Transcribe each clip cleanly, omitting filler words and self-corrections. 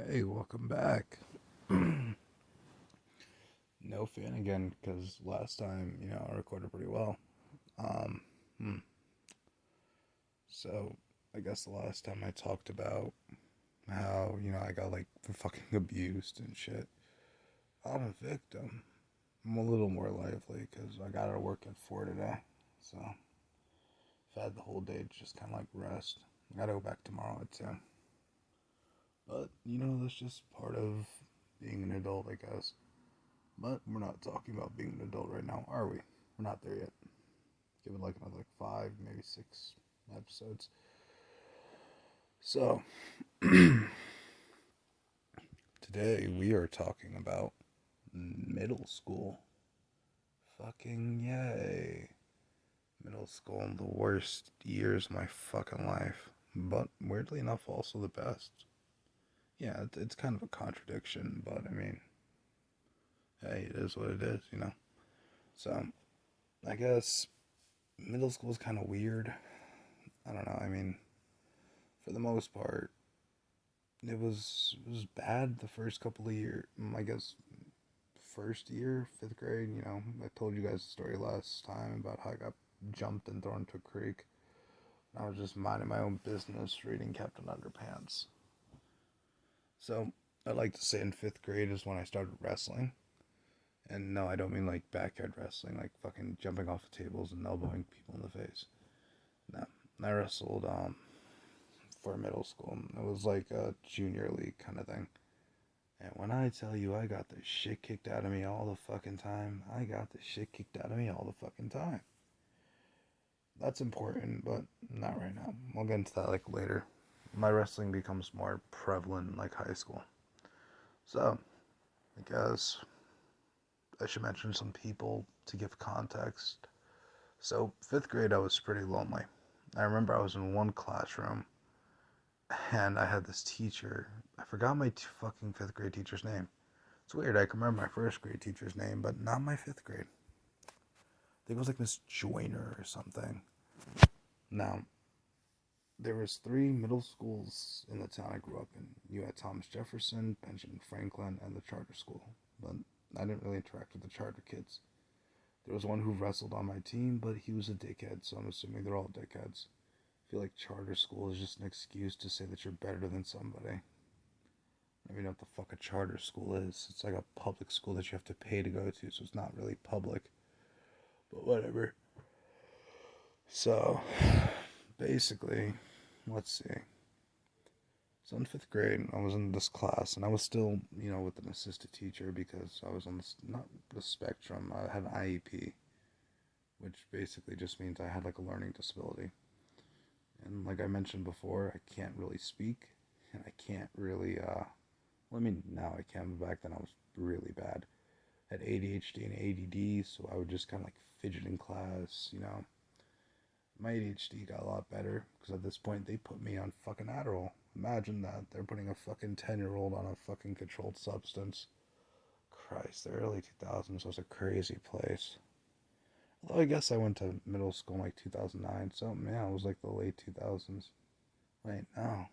Hey, welcome back. No fan again because last time, I recorded pretty well. Um, hmm. So I guess the last time I talked about how, I got like fucking abused and shit. I'm a victim. I'm a little more lively because I got to work at 4 today. So I've had the whole day to just kind of like rest. I got to go back tomorrow at 10. But, that's just part of being an adult, I guess. But we're not talking about being an adult right now, are we? We're not there yet. Give it like another like 5, maybe 6 episodes. So today we are talking about middle school. Fucking yay. Middle school, the worst years of my fucking life. But weirdly enough, also the best. Yeah, it's kind of a contradiction, but I mean, hey, it is what it is. So I guess middle school is kind of weird. I don't know. I mean, for the most part, it was bad the first couple of years. I guess first year, 5th grade. I told you guys the story last time about how I got jumped and thrown into a creek. I was just minding my own business, reading Captain Underpants. So I like to say in 5th grade is when I started wrestling. And no, I don't mean like backyard wrestling, like fucking jumping off of tables and elbowing people in the face. No, I wrestled for middle school. It was like a junior league kind of thing. And when I tell you I got the shit kicked out of me all the fucking time, I got the shit kicked out of me all the fucking time. That's important, but not right now. We'll get into that like later. My wrestling becomes more prevalent in like high school. So, I guess I should mention some people to give context. So, 5th grade, I was pretty lonely. I remember I was in one classroom and I had this teacher. I forgot my fucking 5th grade teacher's name. It's weird. I can remember my 1st grade teacher's name, but not my 5th grade. I think it was like Miss Joyner or something. Now, there was 3 middle schools in the town I grew up in. You had Thomas Jefferson, Benjamin Franklin, and the charter school. But I didn't really interact with the charter kids. There was one who wrestled on my team, but he was a dickhead, so I'm assuming they're all dickheads. I feel like charter school is just an excuse to say that you're better than somebody. I don't even know what the fuck a charter school is. It's like a public school that you have to pay to go to, so it's not really public. But whatever. So, basically, let's see. So in 5th grade, I was in this class, and I was still, with an assistant teacher because I was on this, not the spectrum. I had an IEP, which basically just means I had like a learning disability. And like I mentioned before, I can't really speak, and I can't really, well, I mean, now I can, but back then I was really bad. I had ADHD and ADD, so I would just kind of like fidget in class. My ADHD got a lot better because at this point they put me on fucking Adderall. Imagine that. They're putting a fucking 10-year-old on a fucking controlled substance. Christ, the early 2000s was a crazy place. Although I guess I went to middle school in like 2009, so man, it was like the late 2000s. Wait, no.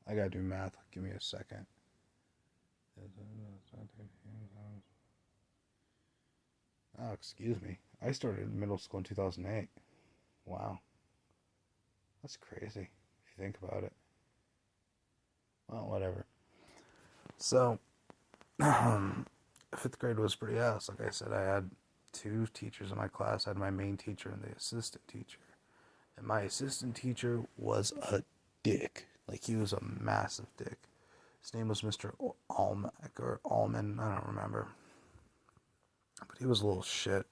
I gotta do math. Give me a second. Oh, excuse me. I started middle school in 2008. Wow. That's crazy if you think about it. Well, whatever. So, 5th grade was pretty ass. Like I said, I had 2 teachers in my class. I had my main teacher and the assistant teacher. And my assistant teacher was a dick. Like, he was a massive dick. His name was Mr. Almack or Allman. I don't remember. But he was a little shit.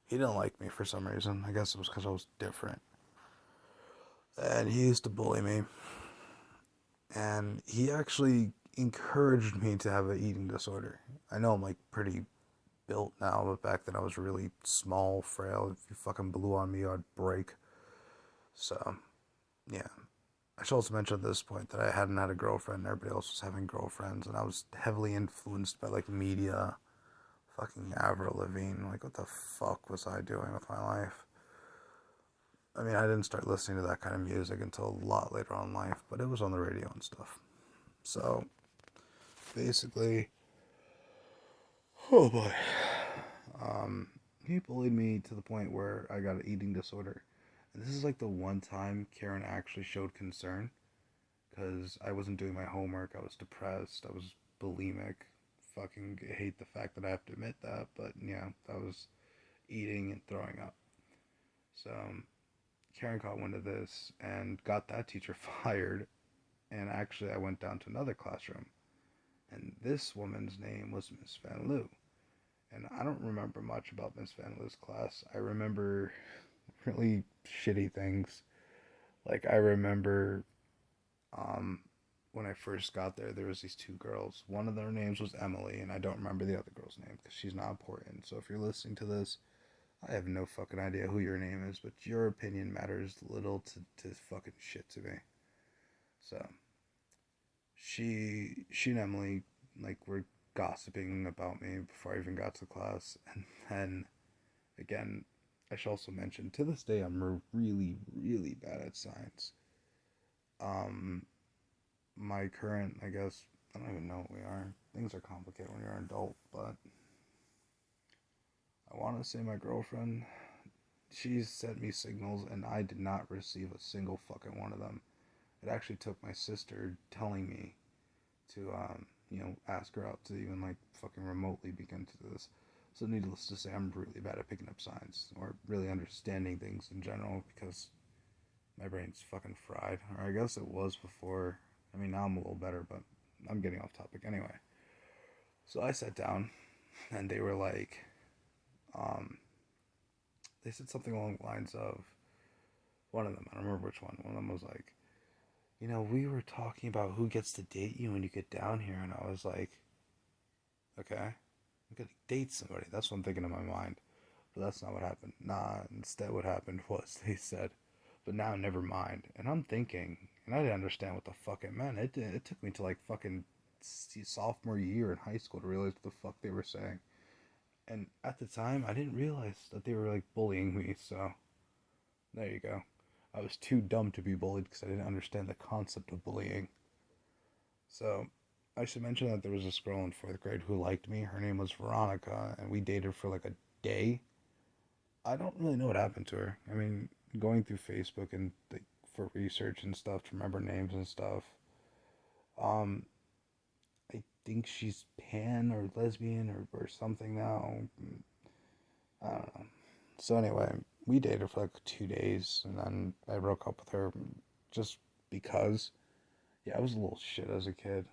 He didn't like me for some reason. I guess it was because I was different. And he used to bully me. And he actually encouraged me to have an eating disorder. I know I'm like pretty built now, but back then I was really small, frail. If you fucking blew on me, I'd break. So, yeah. I should also mention at this point that I hadn't had a girlfriend. Everybody else was having girlfriends, and I was heavily influenced by like media. Fucking Avril Lavigne. Like, what the fuck was I doing with my life? I mean, I didn't start listening to that kind of music until a lot later on in life, but it was on the radio and stuff. So, basically, oh boy, he bullied me to the point where I got an eating disorder. And this is like the one time Karen actually showed concern because I wasn't doing my homework. I was depressed. I was bulimic. Fucking hate the fact that I have to admit that, but yeah, I was eating and throwing up. So Karen caught wind of this and got that teacher fired. And actually, I went down to another classroom, and this woman's name was Miss Van Loo. And I don't remember much about Miss Van Loo's class. I remember really shitty things. Like I remember um, when I first got there, there was these two girls. One of their names was Emily, and I don't remember the other girl's name because she's not important. So if you're listening to this, I have no fucking idea who your name is, but your opinion matters little to fucking shit to me. So she and Emily like were gossiping about me before I even got to class, and then again, I should also mention to this day I'm really bad at science. Um, my current, I guess, I don't even know what we are. Things are complicated when you're an adult, but I want to say my girlfriend, she's sent me signals and I did not receive a single fucking one of them. It actually took my sister telling me to, ask her out to even like fucking remotely begin to do this. So needless to say, I'm really bad at picking up signs or really understanding things in general because my brain's fucking fried. Or I guess it was before. I mean, now I'm a little better, but I'm getting off topic anyway. So I sat down, and they were like, um, they said something along the lines of one of them. I don't remember which one. One of them was like, we were talking about who gets to date you when you get down here, and I was like, okay, I'm gonna date somebody. That's what I'm thinking in my mind. But that's not what happened. Nah, instead what happened was they said, but now never mind. And I'm thinking, and I didn't understand what the fuck it meant. It took me to like fucking sophomore year in high school to realize what the fuck they were saying. And at the time, I didn't realize that they were like bullying me. So there you go. I was too dumb to be bullied because I didn't understand the concept of bullying. So I should mention that there was this girl in fourth grade who liked me. Her name was Veronica, and we dated for like a day. I don't really know what happened to her. I mean, going through Facebook and for research and stuff to remember names and stuff. Um, I think she's pan or lesbian or something now. I don't know. So anyway, we dated for like 2 days, and then I broke up with her just because. Yeah, I was a little shit as a kid,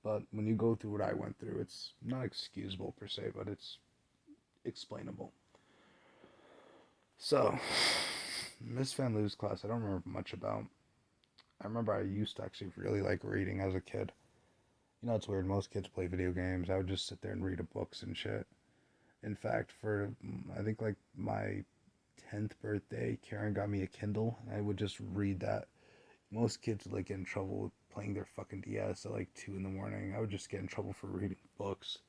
but when you go through what I went through, it's not excusable per se, but it's explainable. So, Miss Van Loo's class, I don't remember much about. I remember I used to actually really like reading as a kid. It's weird. Most kids play video games. I would just sit there and read books and shit. In fact, for I think like my 10th birthday, Karen got me a Kindle, and I would just read that. Most kids would like get in trouble with playing their fucking DS at like 2 in the morning. I would just get in trouble for reading books.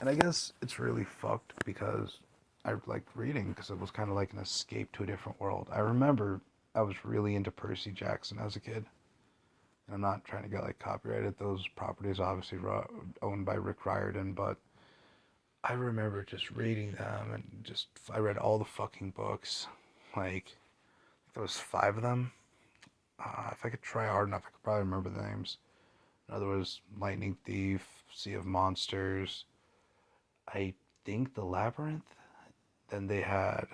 And I guess it's really fucked because I liked reading because it was kind of like an escape to a different world. I remember I was really into Percy Jackson as a kid. And I'm not trying to get like copyrighted. Those properties obviously owned by Rick Riordan, but I remember just reading them and just I read all the fucking books. Like there was 5 of them. If I could try hard enough, I could probably remember the names. In other words, Lightning Thief, Sea of Monsters. I think The Labyrinth. Then they had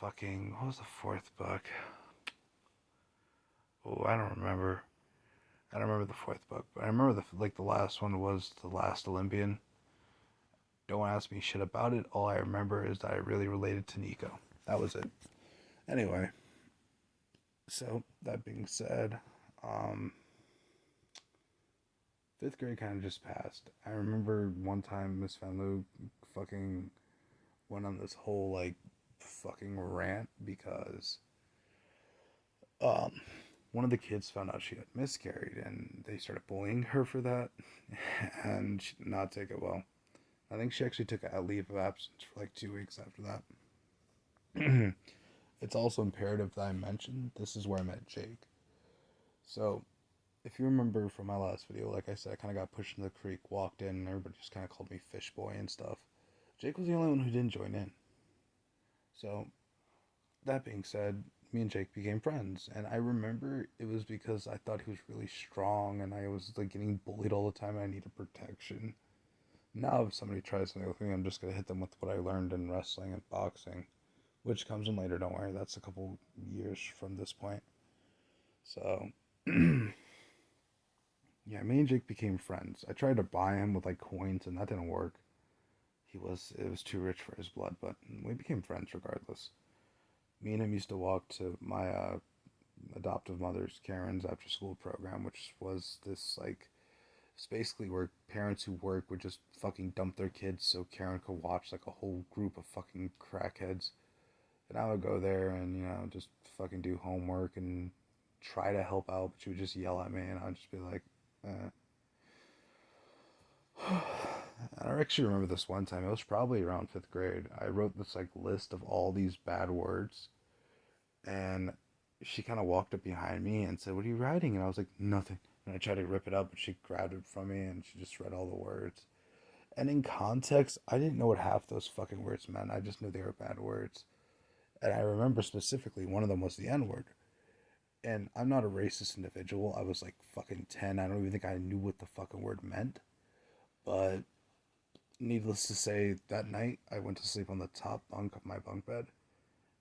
fucking what was the 4th book? Oh, I don't remember. I don't remember the 4th book, but I remember the last one was The Last Olympian. Don't ask me shit about it. All I remember is that I really related to Nico. That was it. Anyway, so that being said, um, 5th grade kind of just passed. I remember one time Miss Van Loo fucking went on this whole like fucking rant because um one of the kids found out she had miscarried and they started bullying her for that and she did not take it well. I think she actually took a leave of absence for like 2 weeks after that. It's also imperative that I mention this is where I met Jake. So if you remember from my last video, like I said, I kind of got pushed in the creek, walked in, and everybody just kind of called me Fish Boy and stuff. Jake was the only one who didn't join in. So, that being said, me and Jake became friends, and I remember it was because I thought he was really strong, and I was like getting bullied all the time, and I needed protection. Now, if somebody tries something with me, I'm just gonna hit them with what I learned in wrestling and boxing, which comes in later. Don't worry, that's a couple years from this point. So, yeah, me and Jake became friends. I tried to buy him with like coins, and that didn't work. It was too rich for his blood, but we became friends regardless. Me and him used to walk to my adoptive mother's Karen's after school program, which was this like it's basically where parents who work would just fucking dump their kids so Karen could watch like a whole group of fucking crackheads. And I would go there and just fucking do homework and try to help out, but she would just yell at me, and I'd just be like, eh. I actually remember this one time. It was probably around fifth grade. I wrote this like list of all these bad words, and she kind of walked up behind me and said, "What are you writing?" And I was like, "Nothing." And I tried to rip it up, but she grabbed it from me and she just read all the words. And in context, I didn't know what half those fucking words meant. I just knew they were bad words. And I remember specifically one of them was the N word. And I'm not a racist individual. I was like fucking 10. I don't even think I knew what the fucking word meant. But needless to say, that night I went to sleep on the top bunk of my bunk bed.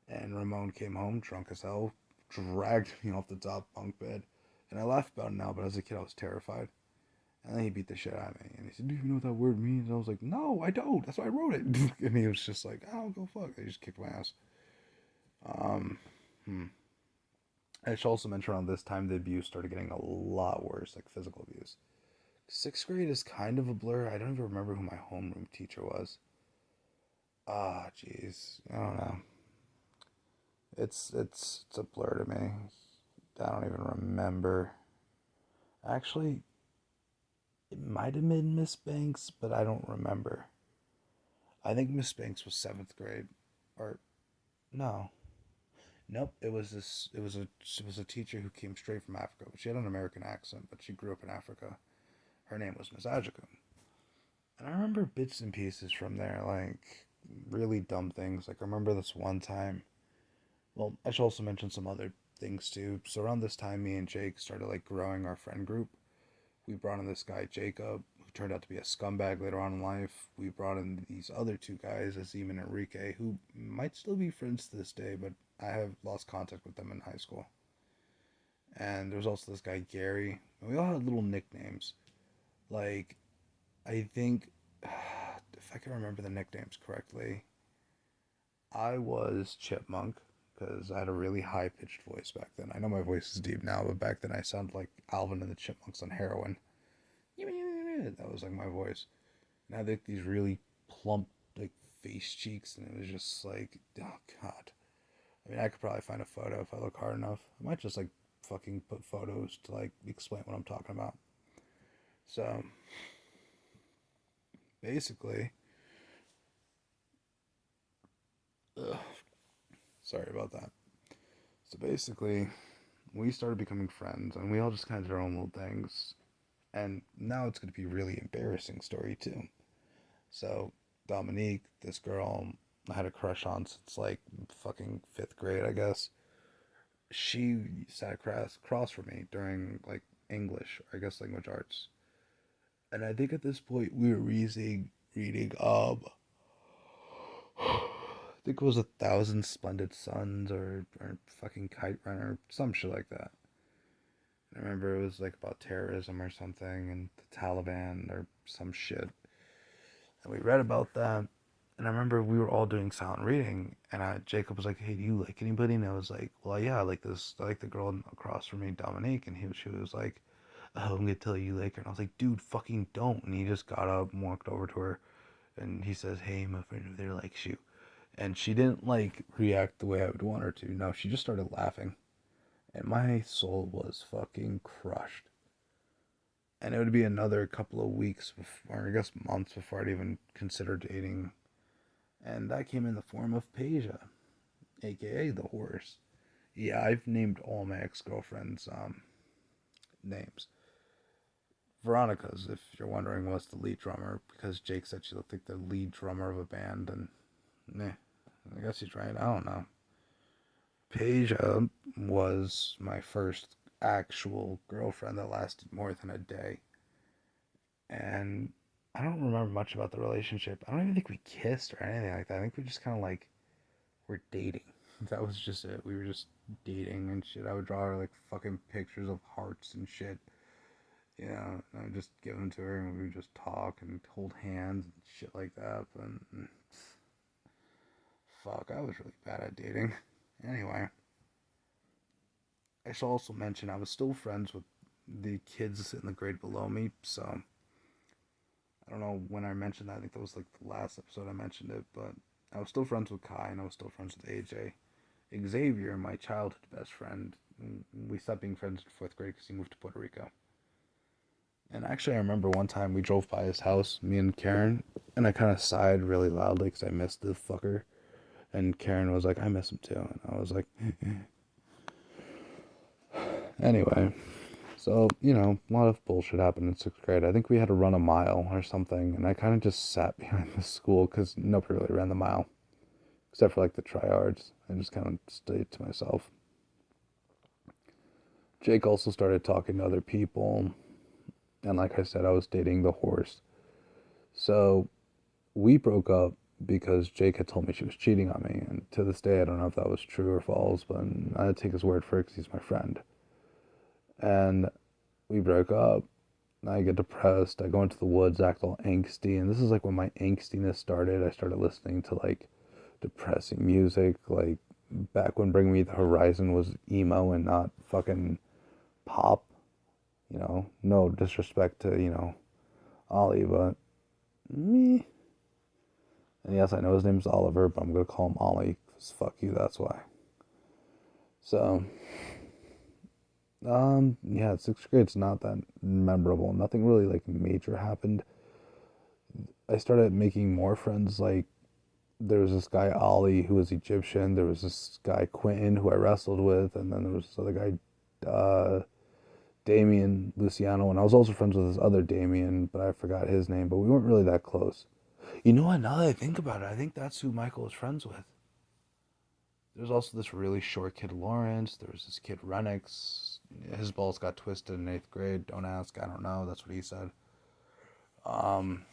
And Ramon came home drunk as hell, dragged me off the top bunk bed. And I laugh about it now, but as a kid I was terrified. And then he beat the shit out of me. And he said, "Do you know what that word means?" And I was like, "No, I don't. That's why I wrote it." And he was just like, "Oh, go fuck." He just kicked my ass. Um, hmm. I should also mention around this time the abuse started getting a lot worse, like physical abuse. Sixth grade is kind of a blur. I don't even remember who my homeroom teacher was. Ah, jeez. I don't know. It's a blur to me. I don't even remember. Actually, it might have been Miss Banks, but I don't remember. I think Miss Banks was seventh grade, or no, nope. It was a teacher who came straight from Africa, but she had an American accent, but she grew up in Africa. Her name was Miss Ajikun, and I remember bits and pieces from there, like really dumb things. Like I remember this one time. Well, I should also mention some other things too. So around this time, me and Jake started like growing our friend group. We brought in this guy Jacob, who turned out to be a scumbag later on in life. We brought in these other two guys, Azim and Enrique, who might still be friends to this day, but I have lost contact with them in high school. And there was also this guy Gary. And we all had little nicknames. Like I think, if I can remember the nicknames correctly, I was Chipmunk because I had a really high pitched voice back then. I know my voice is deep now, but back then I sounded like Alvin and the Chipmunks on heroin. That was like my voice. And I had like these really plump like face cheeks, and it was just like, oh god. I mean, I could probably find a photo if I look hard enough. I might just like fucking put photos to like explain what I'm talking about. So basically, ugh, sorry about that. So basically, we started becoming friends, and we all just kind of did our own little things. And now it's going to be a really embarrassing story too. So Dominique, this girl I had a crush on since like fucking fifth grade, I guess. She sat across from me during like English, or I guess language arts. And I think at this point we were reading I think it was 1,000 Splendid Suns or fucking Kite Runner, some shit like that. I remember it was like about terrorism or something and the Taliban or some shit. And we read about that. And I remember we were all doing silent reading, and Jacob was like, "Hey, do you like anybody?" And I was like, "Well, yeah, I like this. I like the girl across from me, Dominique." And she was like, "Oh, I'm gonna tell you you like her." And I was like, "Dude, fucking don't." And he just got up and walked over to her, and he says, "Hey, my friend over there likes you." And she didn't like react the way I would want her to. No, she just started laughing, and my soul was fucking crushed. And it would be another couple of weeks before, or I guess months before I'd even consider dating. And that came in the form of Peja, aka the horse. Yeah, I've named all my ex girlfriends names. Veronica's, if you're wondering, was the lead drummer because Jake said she looked like the lead drummer of a band, and meh, I guess he's right. I don't know. Peja was my first actual girlfriend that lasted more than a day, and I don't remember much about the relationship. I don't even think we kissed or anything like that. I think we just kind of like were dating. That was just it. We were just dating and shit. I would draw her like fucking pictures of hearts and shit. Yeah, I would just give them to her and we would just talk and hold hands and shit like that. But fuck, I was really bad at dating. Anyway, I should also mention I was still friends with the kids in the grade below me, so I don't know when I mentioned that. I think that was like the last episode I mentioned it, but I was still friends with Kai and I was still friends with AJ. Xavier, my childhood best friend, we stopped being friends in fourth grade because he moved to Puerto Rico. And actually, I remember one time we drove by his house, me and Karen, and I kind of sighed really loudly because I missed the fucker. And Karen was like, I miss him too. And I was like, anyway. So, a lot of bullshit happened in sixth grade. I think we had to run a mile or something, and I kind of just sat behind the school because nobody really ran the mile, except for like the tryhards. I just kind of stayed to myself. Jake also started talking to other people, and like I said, I was dating the horse. So we broke up because Jake had told me she was cheating on me, and to this day, I don't know if that was true or false, but I take his word for it because he's my friend. And we broke up. I get depressed. I go into the woods, act all angsty, and this is like when my angstiness started. I started listening to like depressing music, like back when Bring Me the Horizon was emo and not fucking pop. No disrespect to Ollie, but me. And yes, I know his name's Oliver, but I'm gonna call him Ollie because fuck you. That's why. So, yeah, sixth grade's not that memorable. Nothing really like major happened. I started making more friends. Like there was this guy Ollie who was Egyptian. There was this guy Quentin who I wrestled with, and then there was this other guy, Damien Luciano, and I was also friends with this other Damien, but I forgot his name. But we weren't really that close. You know what? Now that I think about it, I think that's who Michael was friends with. There's also this really short kid Lawrence. There was this kid Renix. His balls got twisted in eighth grade. Don't ask. I don't know. That's what he said. Um,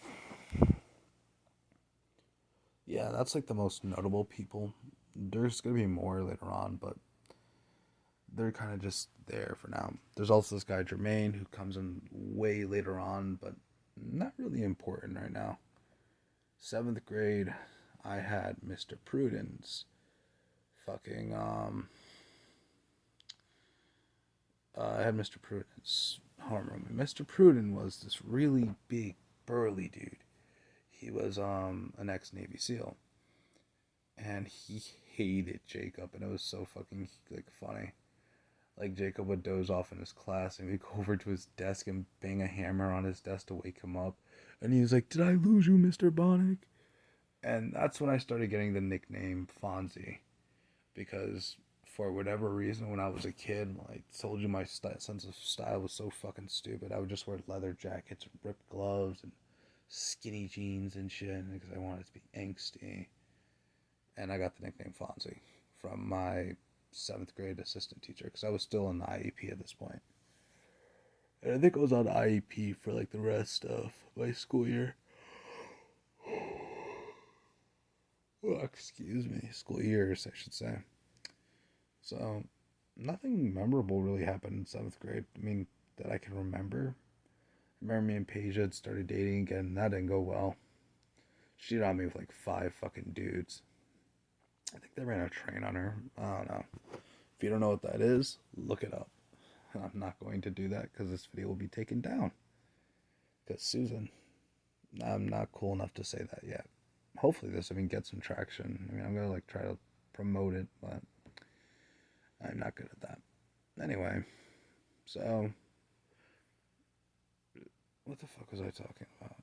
yeah, that's like the most notable people. There's gonna be more later on, but they're kind of just there for now. There's also this guy Jermaine who comes in way later on, but not really important right now. Seventh grade, I had Mr. Prudence. Fucking I had Mr. Prudence homeroom. Mr. Pruden was this really big, burly dude. He was an ex-Navy SEAL, and he hated Jacob, and it was so fucking like funny. Like Jacob would doze off in his class, and we'd go over to his desk and bang a hammer on his desk to wake him up. And he was like, "Did I lose you, Mr. Bonnick?" And that's when I started getting the nickname Fonzie, because for whatever reason, when I was a kid, like I told you, my sense of style was so fucking stupid. I would just wear leather jackets, and ripped gloves, and skinny jeans and shit because I wanted to be angsty. And I got the nickname Fonzie from my seventh grade assistant teacher because I was still in the IEP at this point. And I think I was on IEP for like the rest of my school year. Oh, excuse me, school years, I should say. So, nothing memorable really happened in seventh grade. I mean, that I can remember. I remember me and Paige had started dating again, and that didn't go well. She cheated on me with like 5 fucking dudes. I think they ran a train on her. I don't know. If you don't know what that is, look it up. I'm not going to do that because this video will be taken down. Because Susan, I'm not cool enough to say that yet. Hopefully this, get some traction. I'm going to like try to promote it, but I'm not good at that. Anyway, so what the fuck was I talking about?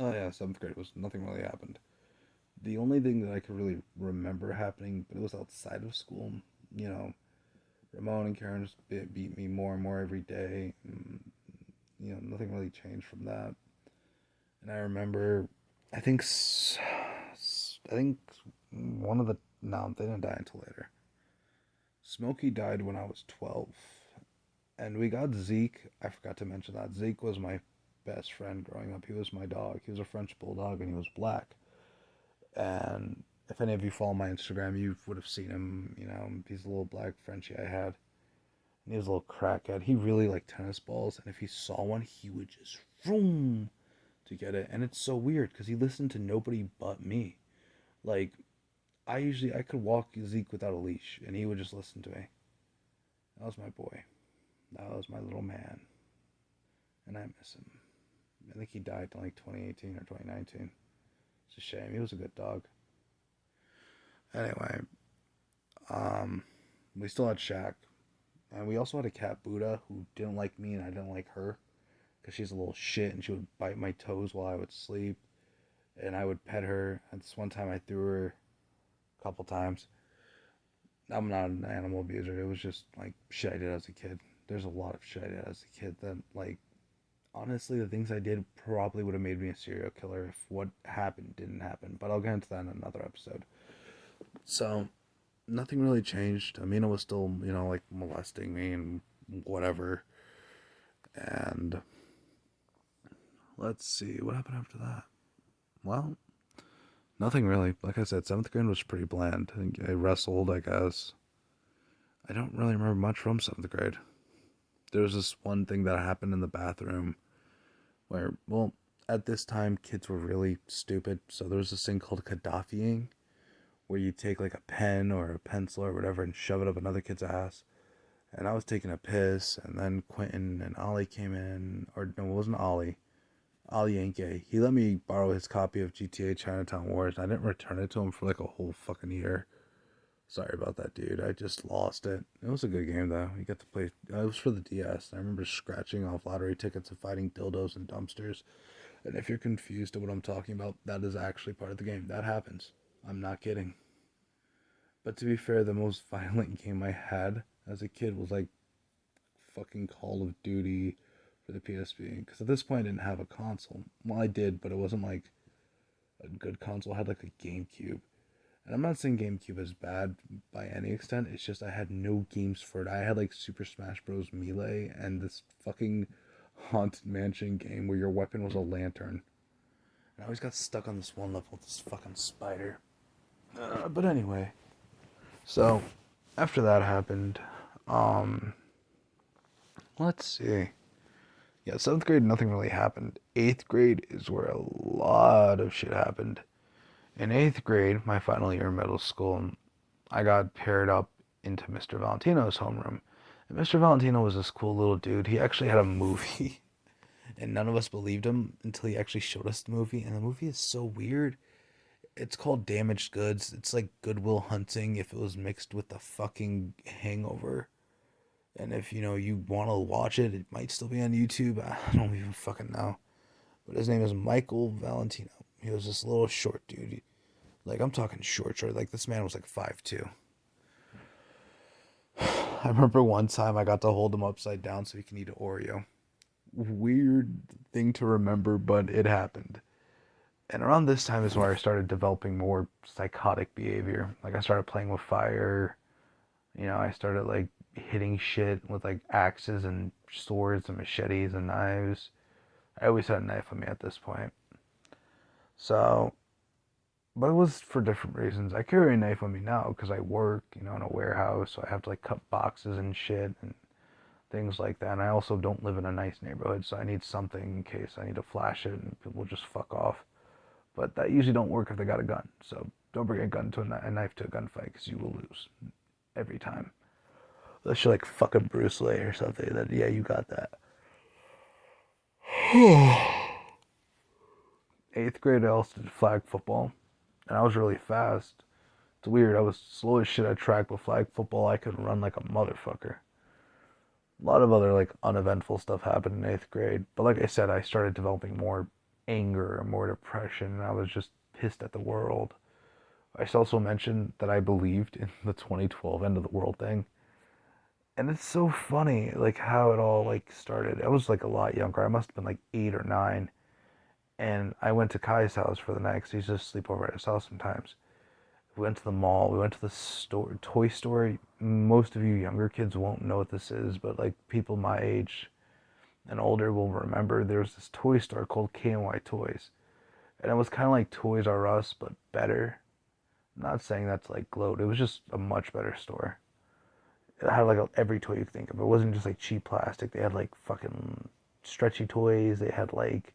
Oh yeah, seventh grade was nothing really happened. The only thing that I could really remember happening, but it was outside of school, Ramon and Karen just beat me more and more every day. nothing really changed from that. And I remember, I think, I think one of the no, they didn't die until later. Smokey died when I was 12, and we got Zeke. I forgot to mention that Zeke was my best friend growing up. He was my dog. He was a French bulldog, and he was black. And if any of you follow my Instagram, you would have seen him. He's a little black Frenchie I had. And he was a little crackhead. He really liked tennis balls, and if he saw one, he would just vroom to get it. And it's so weird because he listened to nobody but me. Like I could walk Zeke without a leash, and he would just listen to me. That was my boy. That was my little man, and I miss him. I think he died in like 2018 or 2019. It's a shame. He was a good dog. Anyway, we still had Shaq, and we also had a cat, Buddha, who didn't like me and I didn't like her because she's a little shit and she would bite my toes while I would sleep, and I would pet her. And this one time I threw her a couple times. I'm not an animal abuser. It was just like shit I did as a kid. There's a lot of shit I did as a kid that, like, honestly, the things I did probably would have made me a serial killer if what happened didn't happen. But I'll get into that in another episode. So, nothing really changed. Amina was still, like molesting me and whatever. And let's see, what happened after that? Well, nothing really. Like I said, 7th grade was pretty bland. I wrestled, I guess. I don't really remember much from 7th grade. There was this one thing that happened in the bathroom where, well, at this time, kids were really stupid. So there was this thing called Gaddafiing, where you take like a pen or a pencil or whatever and shove it up another kid's ass. And I was taking a piss, and then Quentin and Ollie came in, or no, it wasn't Ollie. Ollie Yankee. He let me borrow his copy of GTA Chinatown Wars, and I didn't return it to him for like a whole fucking year. Sorry about that, dude. I just lost it. It was a good game, though. You got to play. It was for the DS. I remember scratching off lottery tickets and fighting dildos and dumpsters. And if you're confused to what I'm talking about, that is actually part of the game. That happens. I'm not kidding. But to be fair, the most violent game I had as a kid was like fucking Call of Duty for the PSP. Because at this point, I didn't have a console. Well, I did, but it wasn't like a good console. I had like a GameCube. And I'm not saying GameCube is bad by any extent. It's just I had no games for it. I had like Super Smash Bros. Melee and this fucking Haunted Mansion game where your weapon was a lantern. And I always got stuck on this one level with this fucking spider. But anyway, so after that happened, um, let's see. Yeah, 7th grade, nothing really happened. 8th grade is where a lot of shit happened. In 8th grade, my final year in middle school, I got paired up into Mr. Valentino's homeroom. And Mr. Valentino was this cool little dude. He actually had a movie, and none of us believed him until he actually showed us the movie. And the movie is so weird. It's called Damaged Goods. It's like Goodwill Hunting if it was mixed with the fucking Hangover. And if, you want to watch it, it might still be on YouTube. I don't even fucking know. But his name is Michael Valentino. He was this little short dude. Like, I'm talking short. Like, this man was like 5'2". I remember one time I got to hold him upside down so he can eat an Oreo. Weird thing to remember, but it happened. And around this time is where I started developing more psychotic behavior. Like, I started playing with fire. I started, like, hitting shit with, like, axes and swords and machetes and knives. I always had a knife on me at this point. So, but it was for different reasons. I carry a knife on me now because I work, in a warehouse, so I have to, like, cut boxes and shit and things like that. And I also don't live in a nice neighborhood, so I need something in case I need to flash it and people will just fuck off. But that usually don't work if they got a gun. So don't bring a knife to a gunfight because you will lose every time. Unless you're like fucking Bruce Lee or something, then yeah, you got that. 8th grade, I also did flag football, and I was really fast. It's weird. I was slow as shit at track, but flag football, I could run like a motherfucker. A lot of other like uneventful stuff happened in 8th grade, but like I said, I started developing more anger and more depression, and I was just pissed at the world. I also mentioned that I believed in the 2012 end of the world thing. And it's so funny, like how it all like started. I was like a lot younger. I must have been like 8 or 9, and I went to Kai's house for the night because he used to sleep over at his house sometimes. We went to the mall. We went to the store, toy store. Most of you younger kids won't know what this is, but like people my age and older will remember. There's this toy store called K&Y Toys, and it was kind of like Toys R Us but better. I'm not saying that's like gloat. It was just a much better store. It had like every toy you could think of. It wasn't just like cheap plastic. They had like fucking stretchy toys. They had like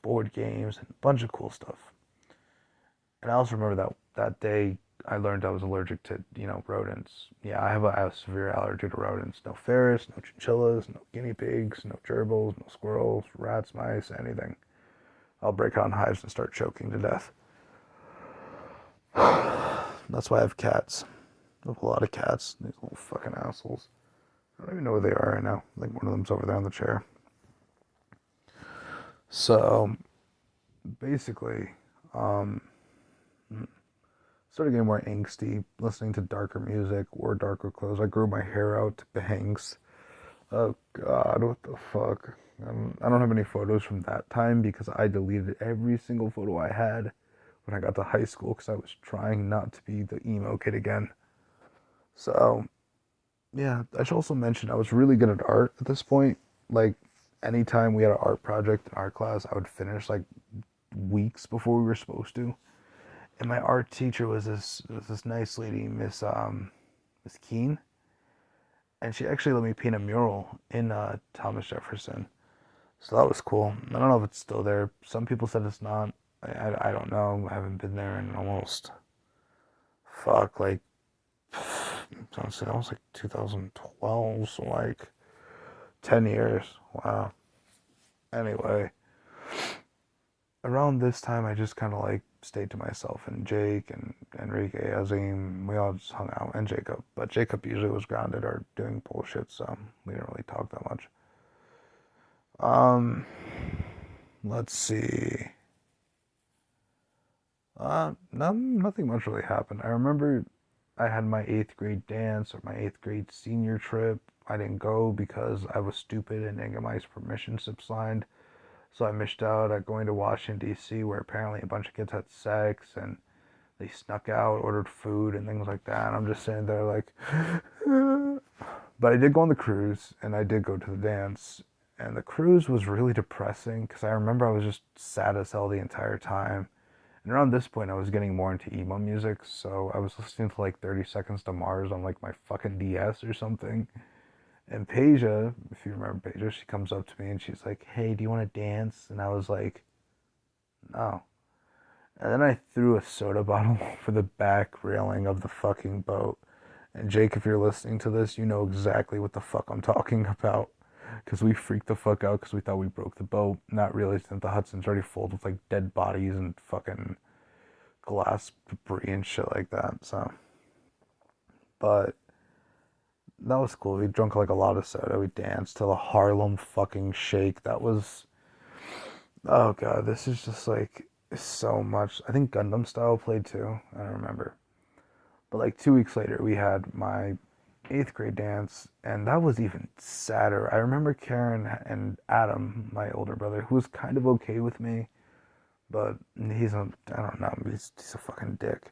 board games and a bunch of cool stuff. And I also remember that day I learned I was allergic to rodents. Yeah, I have a severe allergy to rodents. No ferrets, no chinchillas, no guinea pigs, no gerbils, no squirrels, rats, mice, anything. I'll break out in hives and start choking to death. That's why I have cats. I have a lot of cats. These little fucking assholes. I don't even know where they are right now. I think one of them's over there on the chair. So basically, um, started getting more angsty, listening to darker music, wore darker clothes. I grew my hair out to bangs. Oh God, what the fuck? I don't have any photos from that time because I deleted every single photo I had when I got to high school because I was trying not to be the emo kid again. So yeah, I should also mention I was really good at art at this point. Like anytime we had an art project in art class, I would finish like weeks before we were supposed to. And my art teacher was this nice lady, Miss Keene, and she actually let me paint a mural in Thomas Jefferson. So that was cool. I don't know if it's still there. Some people said it's not. I don't know. I haven't been there in almost fuck like honestly that was like 2012, so like 10 years. Wow. Anyway, around this time, I just kind of like stayed to myself, and Jake and Enrique, Azim, we all just hung out, and Jacob. But Jacob usually was grounded or doing bullshit, so we didn't really talk that much. Um, let's see. Nothing much really happened. I remember I had my eighth grade dance or my eighth grade senior trip. I didn't go because I was stupid and didn't get my permission slip signed. So I missed out at going to Washington, D.C., where apparently a bunch of kids had sex and they snuck out, ordered food, and things like that. And I'm just sitting there like, but I did go on the cruise and I did go to the dance. And the cruise was really depressing because I remember I was just sad as hell the entire time. And around this point, I was getting more into emo music, so I was listening to like 30 Seconds to Mars on like my fucking DS or something. And Peja, if you remember Peja, she comes up to me and she's like, "Hey, do you want to dance?" And I was like, "No." And then I threw a soda bottle for the back railing of the fucking boat. And Jake, if you're listening to this, you know exactly what the fuck I'm talking about. Because we freaked the fuck out because we thought we broke the boat, not realizing that the Hudson's already full with like dead bodies and fucking glass debris and shit like that. So, but that was cool. We drank like a lot of soda. We danced to the Harlem fucking Shake. That was, oh god, this is just like so much. I think Gundam Style played too. I don't remember. But like 2 weeks later, we had my eighth grade dance, and that was even sadder. I remember Karen and Adam, my older brother, who was kind of okay with me, but I don't know, he's a fucking dick.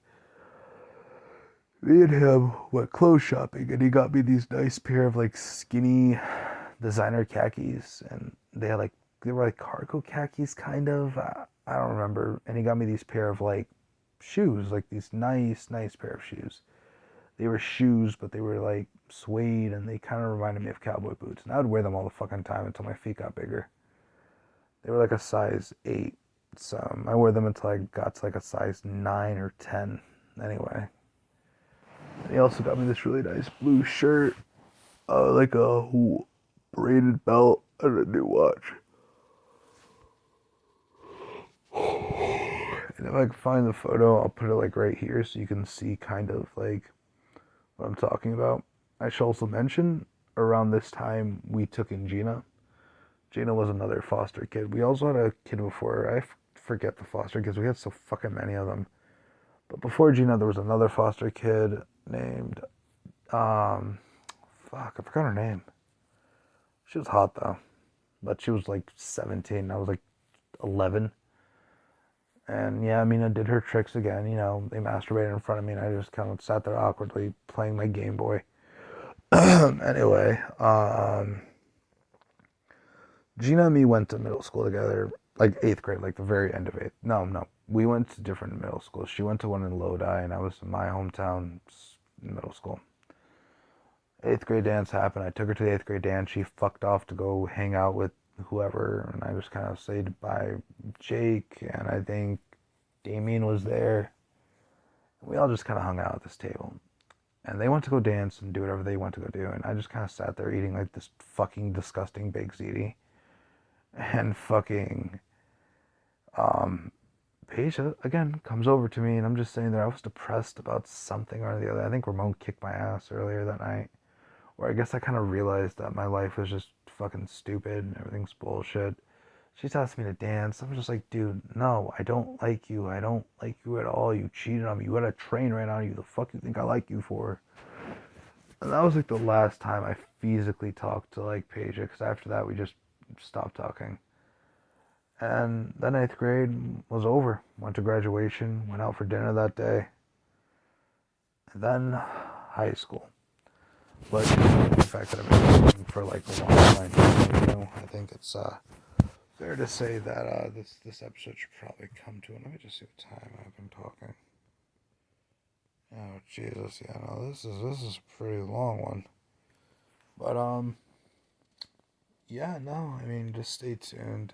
Me and him went clothes shopping, and he got me these nice pair of like skinny designer khakis, and they were like cargo khakis, kind of. I don't remember. And he got me these pair of like shoes, like these nice pair of shoes. They were shoes, but they were like suede, and they kind of reminded me of cowboy boots. And I would wear them all the fucking time until my feet got bigger. They were like a size 8, so I wore them until I got to like a size 9 or 10. Anyway, he also got me this really nice blue shirt, like a braided belt, and a new watch. And if I can find the photo, I'll put it like right here so you can see kind of like what I'm talking about. I should also mention around this time we took in Gina. Gina was another foster kid. We also had a kid before. Forget the foster kids. We had so fucking many of them. But before Gina, there was another foster kid named, um, Fuck, I forgot her name. She was hot though, but she was like 17. I was like 11. And yeah, Mina did her tricks again. You know, they masturbated in front of me, and I just kind of sat there awkwardly playing my Game Boy. Anyway, Gina and me went to middle school together, like eighth grade, like the very end of eighth. No, no, we went to different middle schools. She went to one in Lodi, and I was in my hometown middle school. Eighth grade dance happened. I took her to the eighth grade dance. She fucked off to go hang out with whoever, and I just kind of said bye, Jake, and I think Damien was there. We all just kind of hung out at this table. And they went to go dance and do whatever they went to go do. And I just kind of sat there eating like this fucking disgusting baked ziti. And fucking, Paige, again, comes over to me and I'm just sitting there. I was depressed about something or the other. I think Ramon kicked my ass earlier that night. Where I guess I kind of realized that my life was just fucking stupid and everything's bullshit. She's asked me to dance. I'm just like, dude, no, I don't like you. I don't like you at all. You cheated on me. You had a train right on you. The fuck you think I like you for? And that was like the last time I physically talked to like Paige, because after that we just stopped talking. And then eighth grade was over. Went to graduation. Went out for dinner that day. And then high school. But the fact that I've been working for like a long time, I think it's fair to say that this episode should probably come to an. Let me just see what time I've been talking. Oh Jesus, yeah, no, this is a pretty long one. But yeah, no, I mean, just stay tuned.